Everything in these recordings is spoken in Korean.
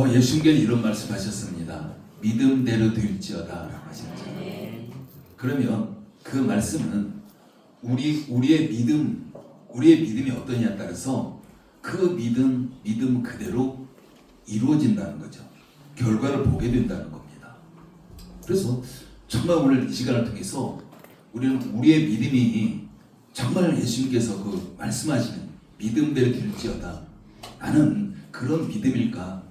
예수님께서 이런 말씀하셨습니다. 믿음대로 될지어다 라고 하셨죠. 그러면 그 말씀은 우리의 믿음이 어떠냐에 따라서 그 믿음 그대로 이루어진다는 거죠. 결과를 보게 된다는 겁니다. 그래서 정말 오늘 이 시간을 통해서 우리는 우리의 믿음이 정말 예수님께서 그 말씀하시는 믿음대로 될지어다, 나는 그런 믿음일까?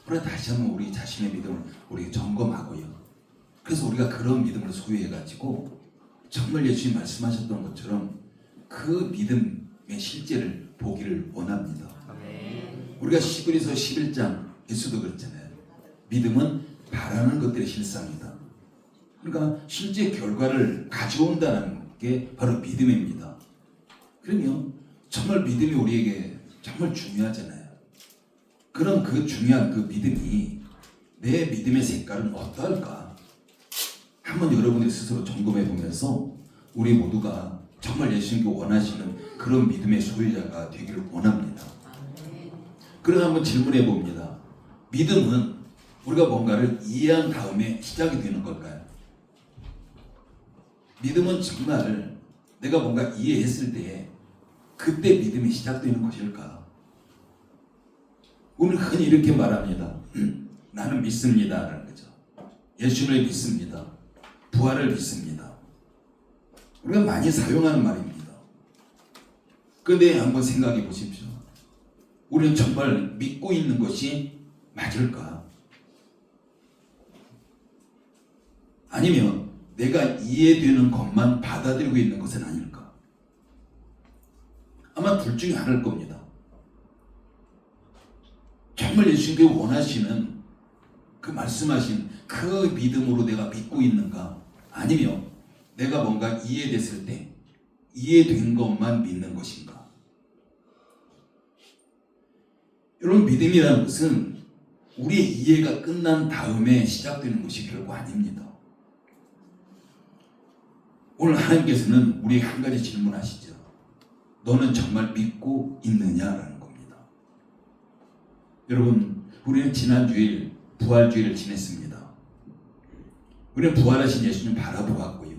그래, 다시 한번 우리 자신의 믿음을 우리 점검하고요. 그래서 우리가 그런 믿음을 소유해가지고 정말 예수님 말씀하셨던 것처럼 그 믿음의 실제를 보기를 원합니다. 우리가 히브리서 11장 예수도 그랬잖아요. 믿음은 바라는 것들의 실상이다. 그러니까 실제 결과를 가져온다는 게 바로 믿음입니다. 그러면 정말 믿음이 우리에게 정말 중요하잖아요. 그럼 그 중요한 그 믿음이 내 믿음의 색깔은 어떨까? 한번 여러분이 스스로 점검해 보면서 우리 모두가 정말 예수님께 원하시는 그런 믿음의 소유자가 되기를 원합니다. 그래서 한번 질문해 봅니다. 믿음은 우리가 뭔가를 이해한 다음에 시작이 되는 걸까요? 믿음은 정말 내가 뭔가 이해했을 때 그때 믿음이 시작되는 것일까? 우리는 흔히 이렇게 말합니다. 나는 믿습니다 라는 거죠. 예수님을 믿습니다. 부활을 믿습니다. 우리가 많이 사용하는 말입니다. 그런데 한번 생각해 보십시오. 우리는 정말 믿고 있는 것이 맞을까? 아니면 내가 이해되는 것만 받아들이고 있는 것은 아닐까? 아마 둘 중에 하나일 겁니다. 정말 예수님께 원하시는 그 말씀하신 그 믿음으로 내가 믿고 있는가? 아니면 내가 뭔가 이해됐을 때 이해된 것만 믿는 것인가? 여러분, 믿음이라는 것은 우리의 이해가 끝난 다음에 시작되는 것이 결코 아닙니다. 오늘 하나님께서는 우리에게 한 가지 질문하시죠. 너는 정말 믿고 있느냐라는 겁니다. 여러분, 우리는 지난 주일 부활주일을 지냈습니다. 우리는 부활하신 예수님 바라보았고요.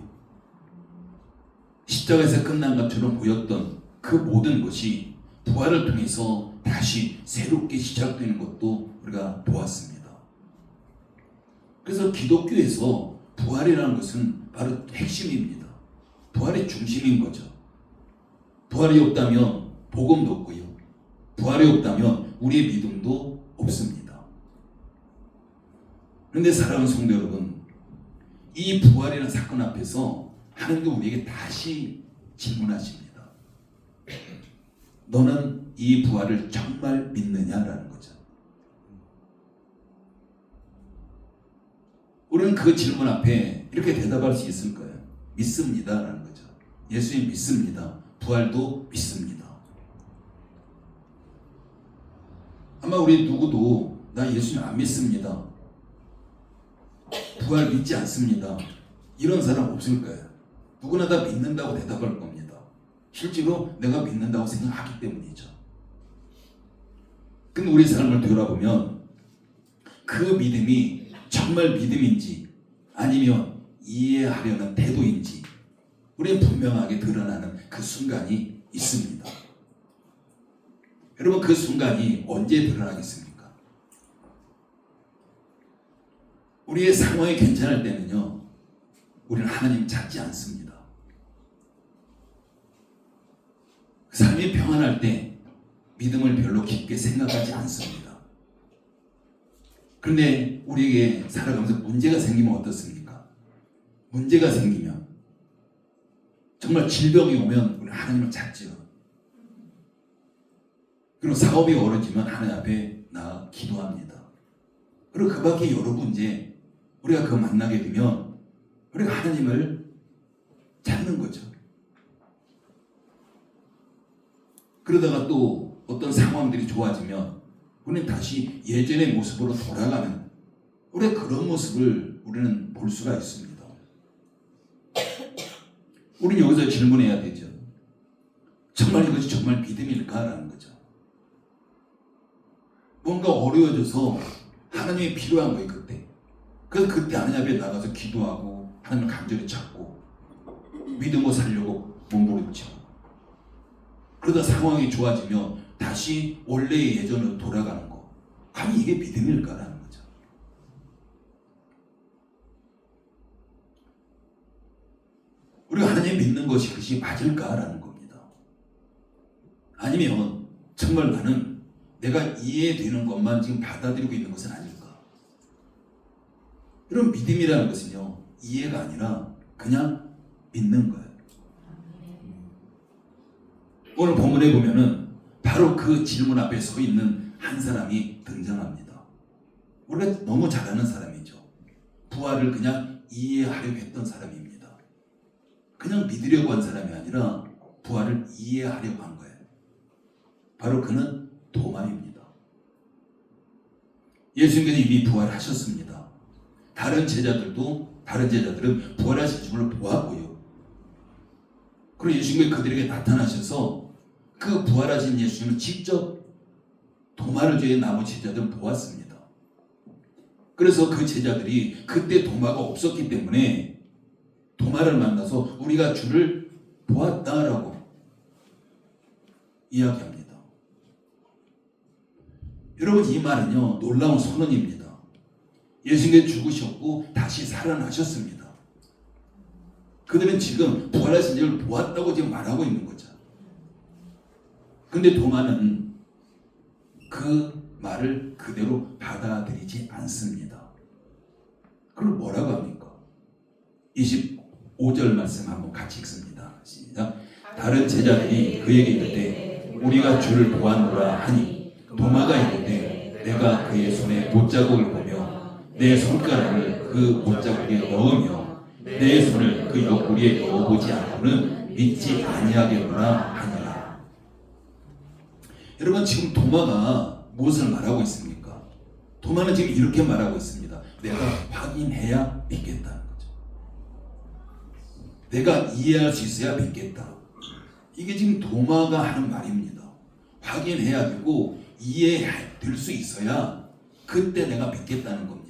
십자가에서 끝난 것처럼 보였던 그 모든 것이 부활을 통해서 다시 새롭게 시작되는 것도 우리가 보았습니다. 그래서 기독교에서 부활이라는 것은 바로 핵심입니다. 부활의 중심인 거죠. 부활이 없다면 복음도 없고요. 부활이 없다면 우리의 믿음도 없습니다. 그런데 사랑하는 성도 여러분, 이 부활이라는 사건 앞에서 하나님도 우리에게 다시 질문하십니다. 너는 이 부활을 정말 믿느냐라는 거죠. 우리는 그 질문 앞에 이렇게 대답할 수 있을 거예요. 믿습니다라는 거죠. 예수님 믿습니다. 부활도 믿습니다. 아마 우리 누구도 나 예수님 안 믿습니다. 부활 믿지 않습니다. 이런 사람 없을 거예요. 누구나 다 믿는다고 대답할 겁니다. 실제로 내가 믿는다고 생각하기 때문이죠. 근데 우리 삶을 돌아보면 그 믿음이 정말 믿음인지 아니면 이해하려는 태도인지 우리는 분명하게 드러나는 그 순간이 있습니다. 여러분, 그 순간이 언제 드러나겠습니까? 우리의 상황이 괜찮을 때는요, 우리는 하나님 찾지 않습니다. 삶이 평안할 때 믿음을 별로 깊게 생각하지 않습니다. 그런데 우리에게 살아가면서 문제가 생기면 어떻습니까? 문제가 생기면 정말 질병이 오면 우리 하나님을 찾죠. 그리고 사업이 어려지면 하나님 앞에 나가 기도합니다. 그리고 그 밖에 여러 문제 우리가 그거 만나게 되면 우리가 하나님을 찾는 거죠. 그러다가 또 어떤 상황들이 좋아지면 우리는 다시 예전의 모습으로 돌아가는 우리의 그런 모습을 우리는 볼 수가 있습니다. 우리는 여기서 질문해야 되죠. 정말 이것이 정말 믿음일까라는 거죠. 뭔가 어려워져서 하나님이 필요한 거예요, 그때. 그래서 그때 하나님 앞에 나가서 기도하고 하나님을 간절히 찾고 믿음으로 살려고 몸부림치고, 그러다 상황이 좋아지면 다시 원래의 예전으로 돌아가는 거. 아니 이게 믿음일까라는 거죠. 우리가 하나님 믿는 것이 그것이 맞을까라는 겁니다. 아니면 정말 나는 내가 이해되는 것만 지금 받아들이고 있는 것은 아닐까. 이런 믿음이라는 것은요, 이해가 아니라 그냥 믿는 거예요. 오늘 본문에 보면은 바로 그 질문 앞에 서 있는 한 사람이 등장합니다. 우리가 너무 잘 아는 사람이죠. 부활을 그냥 이해하려고 했던 사람입니다. 그냥 믿으려고 한 사람이 아니라 부활을 이해하려고 한 거예요. 바로 그는 도마입니다. 예수님께서 이미 부활하셨습니다. 다른 제자들은 부활하신 주를 보았고요. 그리고 예수님이 그들에게 나타나셔서 그 부활하신 예수님을 직접 도마를 죄인 나머지 제자들은 보았습니다. 그래서 그 제자들이 그때 도마가 없었기 때문에 도마를 만나서 우리가 주를 보았다라고 이야기합니다. 여러분, 이 말은요, 놀라운 선언입니다. 예수님께서 죽으셨고 다시 살아나셨습니다. 그들은 지금 부활하신 주를 보았다고 지금 말하고 있는 거죠. 근데 도마는 그 말을 그대로 받아들이지 않습니다. 그럼 뭐라고 합니까? 25절 말씀 한번 같이 읽습니다. 시작. 다른 제자들이 그에게 이르되 우리가 주를 보았노라 하니 도마가 이르되 내가 그의 손에 못자국을 보며 내 손가락을 그 못자국에 넣으며 내 손을 그 옆구리에 넣어보지 않고는 믿지 아니하겠노라 하니라. 여러분, 지금 도마가 무엇을 말하고 있습니까? 도마는 지금 이렇게 말하고 있습니다. 내가 확인해야 믿겠다는 거죠. 내가 이해할 수 있어야 믿겠다. 이게 지금 도마가 하는 말입니다. 확인해야 되고 이해될 수 있어야 그때 내가 믿겠다는 겁니다.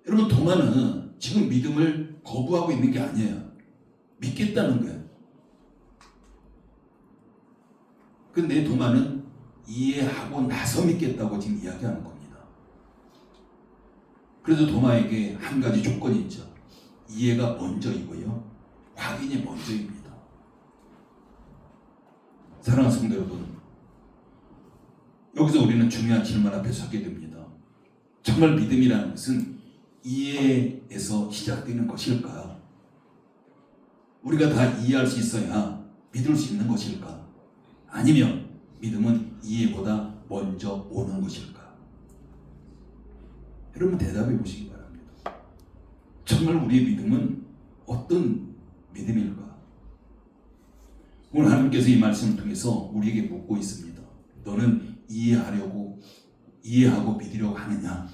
여러분, 도마는 지금 믿음을 거부하고 있는 게 아니에요. 믿겠다는 거예요. 근데 도마는 이해하고 나서 믿겠다고 지금 이야기하는 겁니다. 그래서 도마에게 한 가지 조건이 있죠. 이해가 먼저이고요, 확인이 먼저입니다. 사랑하는 성도 여러분, 여기서 우리는 중요한 질문 앞에 서게 됩니다. 정말 믿음이라는 것은 이해에서 시작되는 것일까? 우리가 다 이해할 수 있어야 믿을 수 있는 것일까? 아니면 믿음은 이해보다 먼저 오는 것일까? 여러분, 대답해 보시기 바랍니다. 정말 우리의 믿음은 어떤 믿음일까? 오늘 하나님께서 이 말씀을 통해서 우리에게 묻고 있습니다. 너는 이해하고 믿으려고 하느냐?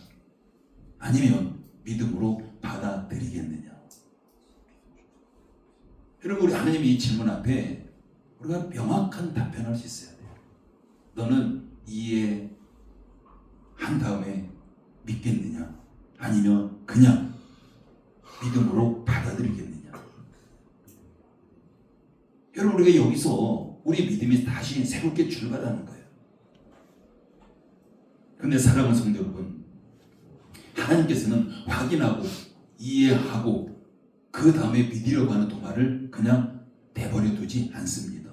아니면 믿음으로 받아들이겠느냐? 여러분, 우리 하나님의 이 질문 앞에 우리가 명확한 답변할 수 있어야 돼요. 너는 이해한 다음에 믿겠느냐? 아니면 그냥 믿음으로 받아들이겠느냐? 여러분, 우리가 여기서 우리 믿음이 다시 새롭게 출발하는 거예요. 그런데 사랑하는 성도 여러분, 하나님께서는 확인하고 이해하고 그 다음에 믿으려고 하는 도마를 그냥 내버려 두지 않습니다.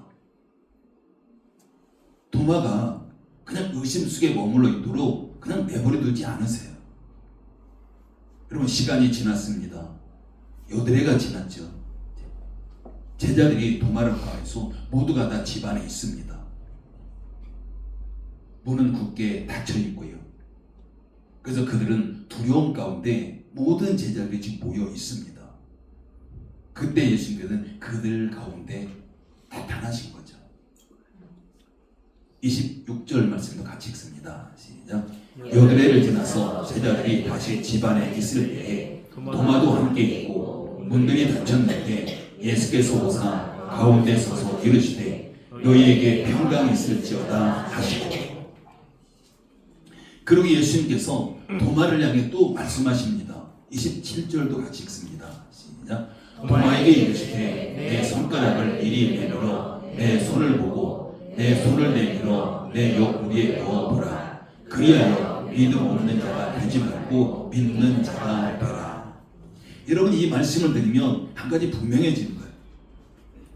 도마가 그냥 의심 속에 머물러 있도록 그냥 내버려 두지 않으세요. 여러분, 시간이 지났습니다. 여드레가 지났죠. 제자들이 도마를 구해서 모두가 다 집안에 있습니다. 문은 굳게 닫혀 있고요. 그래서 그들은 두려움 가운데 모든 제자들이 지금 모여 있습니다. 그때 예수님께서는 그들 가운데 나타나신 거죠. 26절 말씀도 같이 읽습니다. 시작. 여드레를 지나서 제자들이 다시 집안에 있을 때에 도마도 함께 있고 문들이 닫혔는데 예수께서 오사 가운데 서서 이르시되 너희에게 평강이 있을지어다 하시고 그리고 예수님께서 도마를 향해 또 말씀하십니다. 27절도 같이 읽습니다. 시작. 도마에게 이르시되 내 손가락을 이리 내밀어 내 손을 보고 내 손을 내밀어 내 옆구리에 넣어보라. 그리하여 믿음 없는 자가 되지 말고 믿는 자가 되라. 여러분, 이 말씀을 들으면 한 가지 분명해지는 거예요.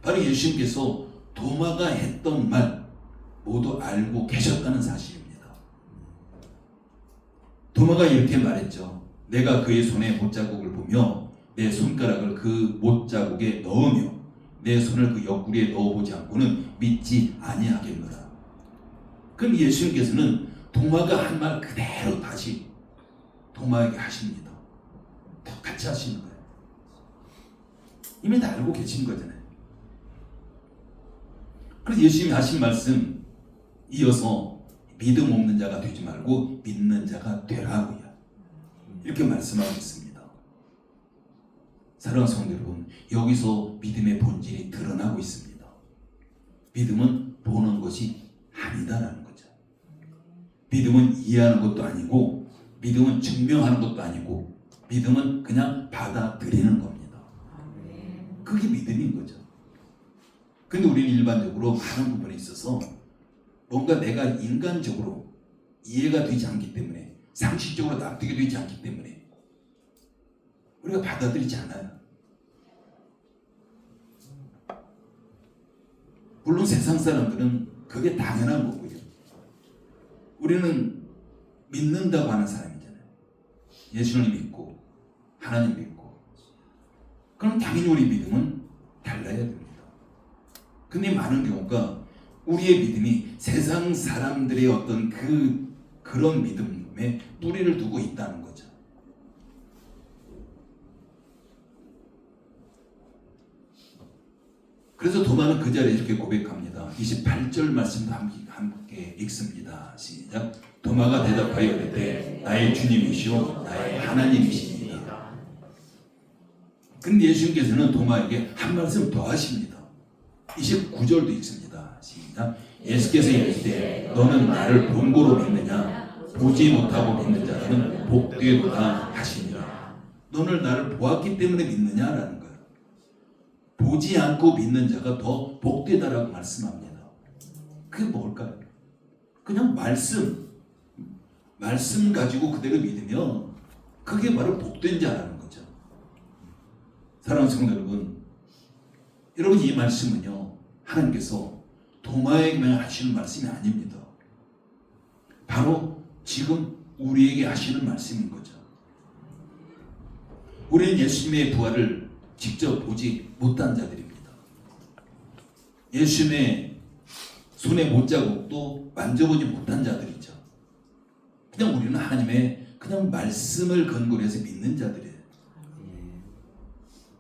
바로 예수님께서 도마가 했던 말 모두 알고 계셨다는 사실입니다. 도마가 이렇게 말했죠. 내가 그의 손에 못자국을 보며 내 손가락을 그 못자국에 넣으며 내 손을 그 옆구리에 넣어보지 않고는 믿지 아니하겠노라. 그럼 예수님께서는 도마가 한 말 그대로 다시 도마에게 하십니다. 똑같이 하시는 거예요. 이미 다 알고 계신 거잖아요. 그래서 예수님이 하신 말씀 이어서 믿음 없는 자가 되지 말고 믿는 자가 되라고요. 이렇게 말씀하고 있습니다. 사랑하는 성도 여러분, 여기서 믿음의 본질이 드러나고 있습니다. 믿음은 보는 것이 아니다라는 거죠. 믿음은 이해하는 것도 아니고, 믿음은 증명하는 것도 아니고, 믿음은 그냥 받아들이는 겁니다. 그게 믿음인 거죠. 근데 우리는 일반적으로 많은 부분에 있어서 뭔가 내가 인간적으로 이해가 되지 않기 때문에, 상식적으로 납득이 되지 않기 때문에 우리가 받아들이지 않아요. 물론 세상 사람들은 그게 당연한 거고요. 우리는 믿는다고 하는 사람이잖아요. 예수를 믿고 하나님 믿고. 그럼 당연히 우리 믿음은 달라야 됩니다. 근데 많은 경우가 우리의 믿음이 세상 사람들의 어떤 그런 믿음에 뿌리를 두고 있다는 거죠. 그래서 도마는 그 자리에 이렇게 고백합니다. 28절 말씀도 함께 읽습니다. 시작. 도마가 대답하여 이르되 나의 주님이시오 나의 하나님이시니이다. 근데 예수님께서는 도마에게 한 말씀 더 하십니다. 29절도 읽습니다. 시작. 예수께서 이르시되 너는 나를 본고로 믿느냐 보지 못하고 믿는 자는 복되도다 하시니라. 너는 나를 보았기 때문에 믿느냐라는 거예요. 보지 않고 믿는 자가 더 복되다라고 말씀합니다. 그게 뭘까요? 그냥 말씀 가지고 그대로 믿으면 그게 바로 복된 자라는 거죠. 사랑하는 성도 여러분, 이 말씀은요, 하나님께서 도마에게만 하시는 말씀이 아닙니다. 바로 지금 우리에게 하시는 말씀인 거죠. 우리는 예수님의 부활을 직접 보지 못한 자들입니다. 예수님의 손에 못자국도 만져보지 못한 자들이죠. 그냥 우리는 하나님의 그냥 말씀을 근거로 해서 믿는 자들이에요.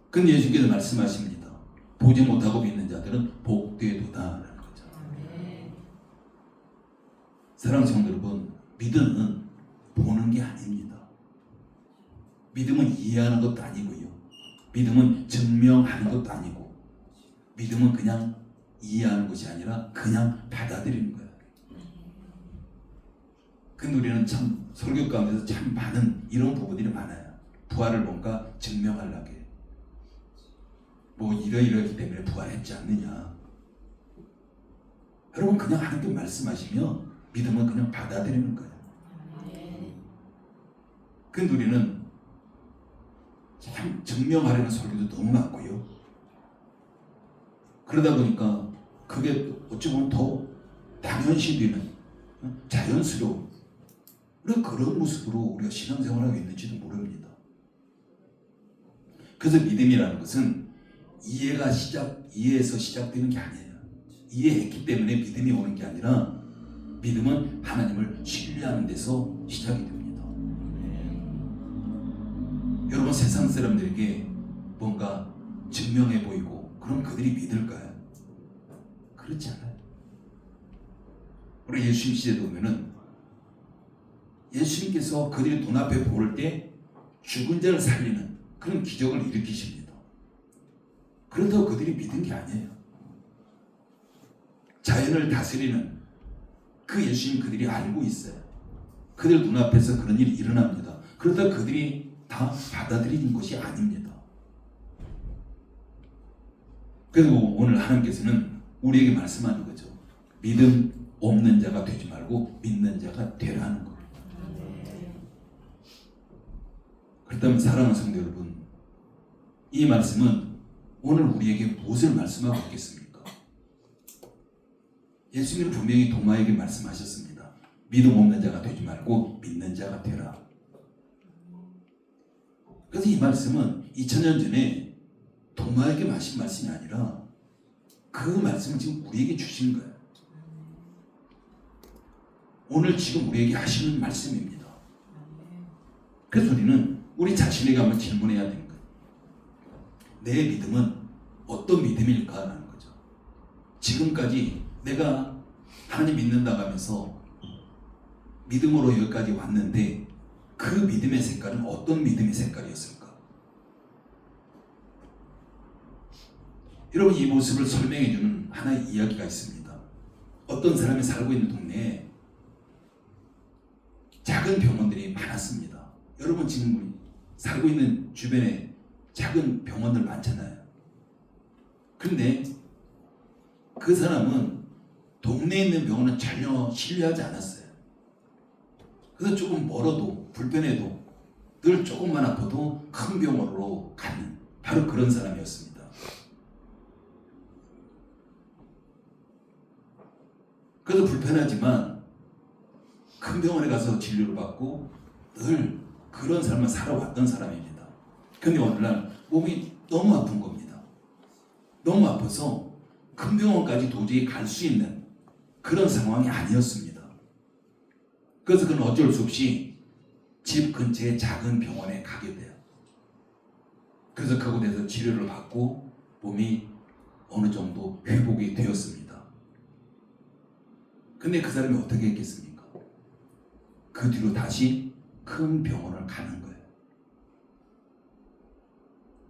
근데 예수님께서 말씀하십니다. 보지 못하고 믿는 자들은 복되도다라는 거죠. 사랑하는 성도 여러분, 믿음은 보는 게 아닙니다. 믿음은 이해하는 것도 아니고요. 믿음은 증명하는 것도 아니고, 믿음은 그냥 이해하는 것이 아니라 그냥 받아들이는 거예요. 근데 우리는 참 설교 가운데서 참 많은 이런 부분들이 많아요. 부활을 뭔가 증명하려고 해요. 뭐 이러이러하기 때문에 부활했지 않느냐. 여러분, 그냥 하나님께 말씀하시면 믿음은 그냥 받아들이는 거예요. 근데 우리는 참 증명하려는 설교도 너무 많고요. 그러다 보니까 그게 어찌 보면 더 당연시되는 자연스러운 그런 모습으로 우리가 신앙생활하고 있는지도 모릅니다. 그래서 믿음이라는 것은 이해에서 시작되는 게 아니에요. 이해했기 때문에 믿음이 오는 게 아니라 믿음은 하나님을 신뢰하는 데서 시작이 됩니다. 여러분, 세상 사람들에게 뭔가 증명해 보이고 그럼 그들이 믿을까요? 그렇지 않아요. 우리 예수님 시대에 보면은 예수님께서 그들이 눈앞에 보일 때 죽은 자를 살리는 그런 기적을 일으키십니다. 그렇다고 그들이 믿은 게 아니에요. 자연을 다스리는 그 예수님 그들이 알고 있어요. 그들 눈앞에서 그런 일이 일어납니다. 그러다 그들이 다 받아들이는 것이 아닙니다. 그리고 오늘 하나님께서는 우리에게 말씀하는 거죠. 믿음 없는 자가 되지 말고 믿는 자가 되라는 거예요. 그렇다면 사랑하는 성도 여러분, 이 말씀은 오늘 우리에게 무엇을 말씀하고 있겠습니까? 예수님은 분명히 도마에게 말씀하셨습니다. 믿음 없는 자가 되지 말고 믿는 자가 되라. 그래서 이 말씀은 2000년 전에 도마에게 하신 말씀이 아니라 그 말씀을 지금 우리에게 주신 거예요. 오늘 지금 우리에게 하시는 말씀입니다. 그래서 우리는 우리 자신에게 한번 질문해야 되는 거예요. 내 믿음은 어떤 믿음일까라는 거죠. 지금까지 내가 하나님 믿는다고 하면서 믿음으로 여기까지 왔는데 그 믿음의 색깔은 어떤 믿음의 색깔이었을까? 여러분, 이 모습을 설명해주는 하나의 이야기가 있습니다. 어떤 사람이 살고 있는 동네에 작은 병원들이 많았습니다. 여러분 지금 살고 있는 주변에 작은 병원들 많잖아요. 그런데 그 사람은 동네에 있는 병원은 전혀 신뢰하지 않았어요. 그래서 조금 멀어도 불편해도 늘 조금만 아파도 큰 병원으로 가는 바로 그런 사람이었습니다. 그래서 불편하지만 큰 병원에 가서 진료를 받고 늘 그런 삶을 살아왔던 사람입니다. 그런데 오늘날 몸이 너무 아픈 겁니다. 너무 아파서 큰 병원까지 도저히 갈 수 있는 그런 상황이 아니었습니다. 그래서 그는 어쩔 수 없이 집 근처의 작은 병원에 가게 돼요. 그래서 그곳에서 치료를 받고 몸이 어느 정도 회복이 되었습니다. 근데 그 사람이 어떻게 했겠습니까? 그 뒤로 다시 큰 병원을 가는 거예요.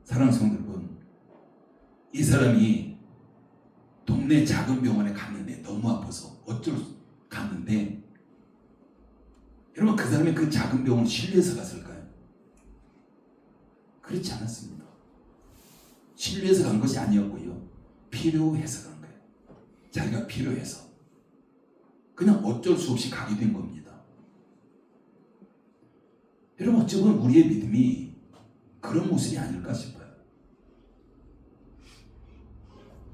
사랑하는 성도 여러분, 이 사람이 동네 작은 병원에 갔는데 너무 아파서 어쩔 수 갔는데 여러분, 그 사람이 그 작은 병원 신뢰해서 갔을까요? 그렇지 않았습니다. 신뢰해서 간 것이 아니었고요. 필요해서 간 거예요. 자기가 필요해서. 그냥 어쩔 수 없이 가게 된 겁니다. 여러분, 어쩌면 우리의 믿음이 그런 모습이 아닐까 싶어요.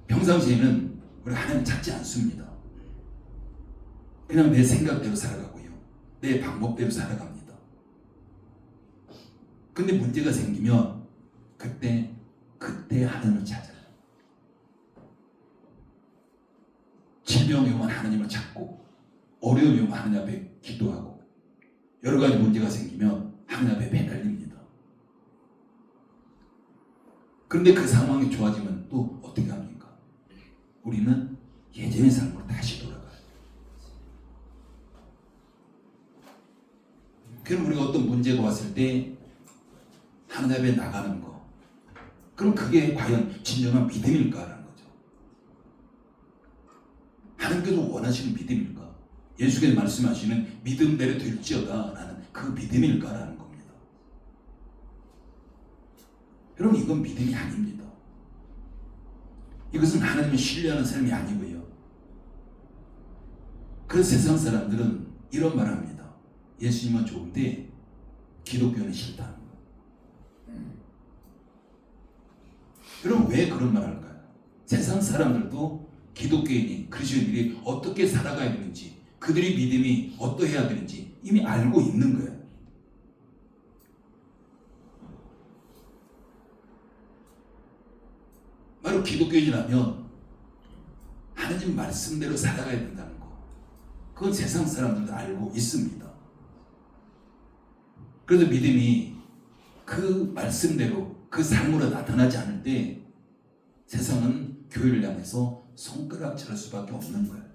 평상시에는 우리 하나님 찾지 않습니다. 그냥 내 생각대로 살아가고요. 내 방법대로 살아갑니다. 근데 문제가 생기면 그때 하나님을 찾아요. 질병이 오면 하나님을 찾고 어려움이 오면 하나님 앞에 기도하고 여러 가지 문제가 생기면 하나님 앞에 매달립니다. 그런데 그 상황이 좋아지면 또 어떻게 합니까? 우리는 예전의 삶으로 다시 돌아가요. 그럼 우리가 어떤 문제가 왔을 때 하나님 앞에 나가는 거, 그럼 그게 과연 진정한 믿음일까라는 거죠. 하나님께서 원하시는 믿음일까? 예수께서 말씀하시는 믿음대로 될지어다 라는 그 믿음일까라는 겁니다. 여러분, 이건 믿음이 아닙니다. 이것은 하나님을 신뢰하는 삶이 아니고요. 그래서 세상 사람들은 이런 말을 합니다. 예수님은 좋은데 기독교는 싫다. 여러분, 왜 그런 말을 할까요? 세상 사람들도 기독교인이 그리스도인들이 어떻게 살아가야 되는지, 그들의 믿음이 어떠해야 되는지 이미 알고 있는 거예요. 바로 기독교인이라면 하나님 말씀대로 살아가야 된다는 거, 그건 세상 사람들도 알고 있습니다. 그래서 믿음이 그 말씀대로 그 삶으로 나타나지 않을 때 세상은 교회를 향해서 손가락질할 수밖에 없는 거예요.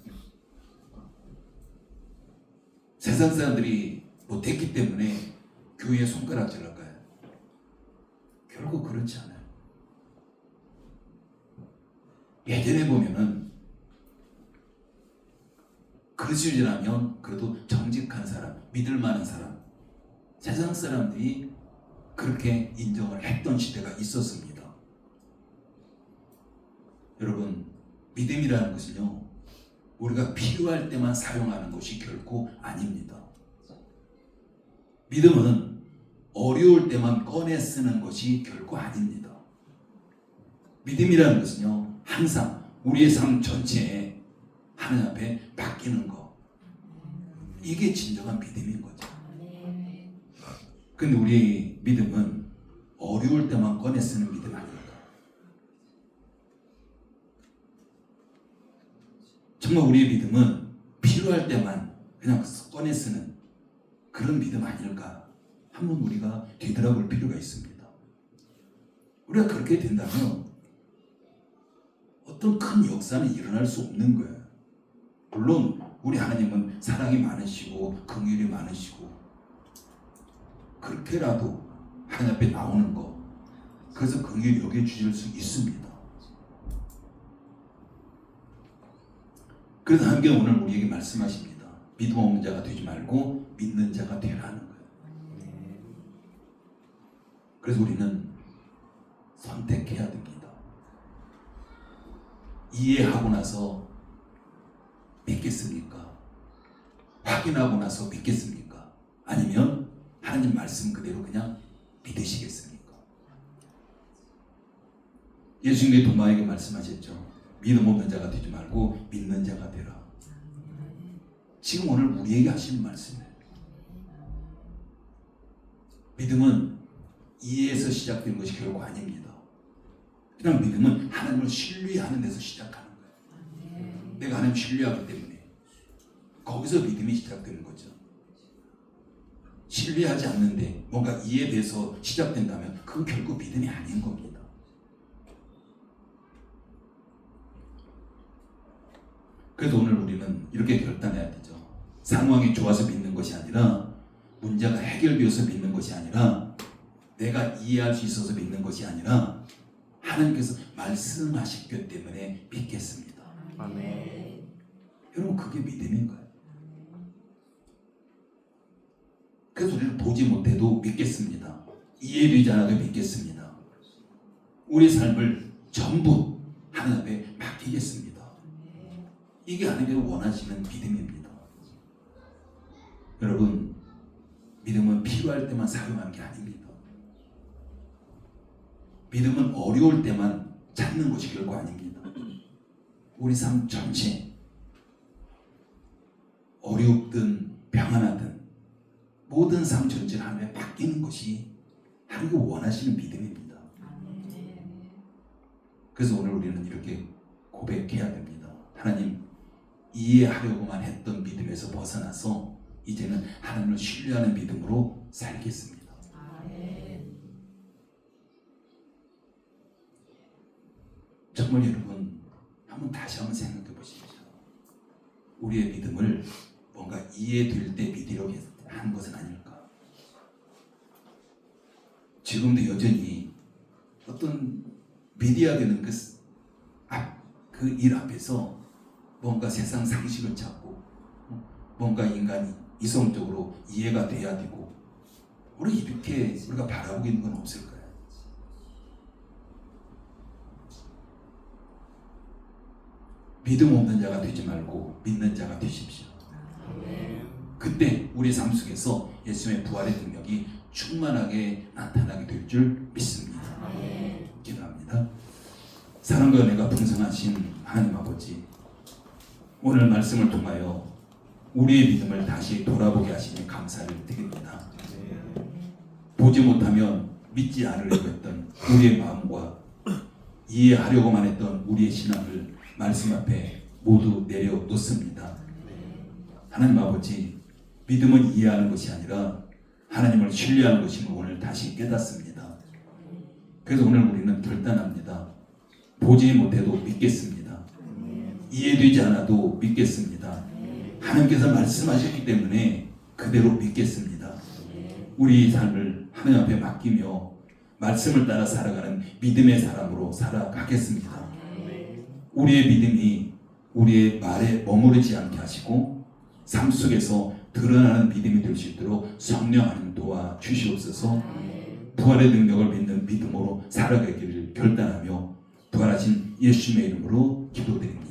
세상 사람들이 못했기 때문에 교회에 손가락질할까요? 결국 그렇지 않아요. 예전에 보면은 그 수준이라면 그래도 정직한 사람, 믿을 만한 사람, 세상 사람들이 그렇게 인정을 했던 시대가 있었습니다. 여러분, 믿음이라는 것은요, 우리가 필요할 때만 사용하는 것이 결코 아닙니다. 믿음은 어려울 때만 꺼내 쓰는 것이 결코 아닙니다. 믿음이라는 것은요, 항상 우리의 삶 전체에 하나님 앞에 맡기는 것, 이게 진정한 믿음인 거죠. 근데 우리의 믿음은 어려울 때만 꺼내 쓰는 믿음 아닙니다. 정말 우리의 믿음은 필요할 때만 그냥 꺼내 쓰는 그런 믿음 아닐까? 한번 우리가 되돌아볼 필요가 있습니다. 우리가 그렇게 된다면 어떤 큰 역사는 일어날 수 없는 거예요. 물론 우리 하나님은 사랑이 많으시고 긍휼이 많으시고 그렇게라도 하나님 앞에 나오는 것, 그래서 긍휼히 여겨주실 수 있습니다. 그래서 하나님께 오늘 우리에게 말씀하십니다. 믿음 없는 자가 되지 말고 믿는 자가 되라는 거예요. 그래서 우리는 선택해야 됩니다. 이해하고 나서 믿겠습니까? 확인하고 나서 믿겠습니까? 아니면 하나님 말씀 그대로 그냥 믿으시겠습니까? 예수님이 도마에게 말씀하셨죠. 믿음 없는 자가 되지 말고 믿는 자가 되라. 지금 오늘 우리에게 하시는 말씀이에요. 믿음은 이해에서 시작되는 것이 결코 아닙니다. 그냥 믿음은 하나님을 신뢰하는 데서 시작하는 거예요. 내가 하나님 신뢰하기 때문에 거기서 믿음이 시작되는 거죠. 신뢰하지 않는데 뭔가 이해돼서 시작된다면 그건 결코 믿음이 아닌 겁니다. 그래서 오늘 우리는 이렇게 결단해야 되죠. 상황이 좋아서 믿는 것이 아니라, 문제가 해결되어서 믿는 것이 아니라, 내가 이해할 수 있어서 믿는 것이 아니라 하나님께서 말씀하셨기 때문에 믿겠습니다. 아멘. 여러분, 그게 믿음인 거예요. 그래서 우리는 보지 못해도 믿겠습니다. 이해되지 않아도 믿겠습니다. 우리 삶을 전부 하나님 앞에 맡기겠습니다. 이게 하나님께서 원하시는 믿음입니다. 여러분, 믿음은 필요할 때만 사용하는 게 아닙니다. 믿음은 어려울 때만 찾는 것이 결코 아닙니다. 우리 삶 전체, 어렵든 평안하든 모든 삶 전체를 하나님에 맡기는 것이 하나님이 원하시는 믿음입니다. 그래서 오늘 우리는 이렇게 고백해야 됩니다. 하나님, 이해하려고만 했던 믿음에서 벗어나서 이제는 하나님을 신뢰하는 믿음으로 살겠습니다. 정말 여러분, 다시 한번 생각해 보십시오. 우리의 믿음을 뭔가 이해될 때 믿으려고 한 것은 아닐까? 지금도 여전히 어떤 믿어야 되는 그 일 앞에서 뭔가 세상 상식을 찾고 뭔가 인간이 이성적으로 이해가 돼야 되고, 우리 이렇게 우리가 바라보고 있는 건 없을까요? 믿음 없는 자가 되지 말고 믿는 자가 되십시오. 그때 우리 삶 속에서 예수님의 부활의 능력이 충만하게 나타나게 될 줄 믿습니다. 기도합니다. 사랑과 은혜가 풍성하신 하나님 아버지, 오늘 말씀을 통하여 우리의 믿음을 다시 돌아보게 하시니 감사를 드립니다. 보지 못하면 믿지 않으려고 했던 우리의 마음과 이해하려고만 했던 우리의 신앙을 말씀 앞에 모두 내려놓습니다. 하나님 아버지, 믿음은 이해하는 것이 아니라 하나님을 신뢰하는 것임을 오늘 다시 깨닫습니다. 그래서 오늘 우리는 결단합니다. 보지 못해도 믿겠습니다. 이해되지 않아도 믿겠습니다. 하나님께서 말씀하셨기 때문에 그대로 믿겠습니다. 우리 삶을 하나님 앞에 맡기며 말씀을 따라 살아가는 믿음의 사람으로 살아가겠습니다. 우리의 믿음이 우리의 말에 머무르지 않게 하시고 삶 속에서 드러나는 믿음이 될 수 있도록 성령 하나님 도와주시옵소서. 부활의 능력을 믿는 믿음으로 살아가기를 결단하며 부활하신 예수님의 이름으로 기도드립니다.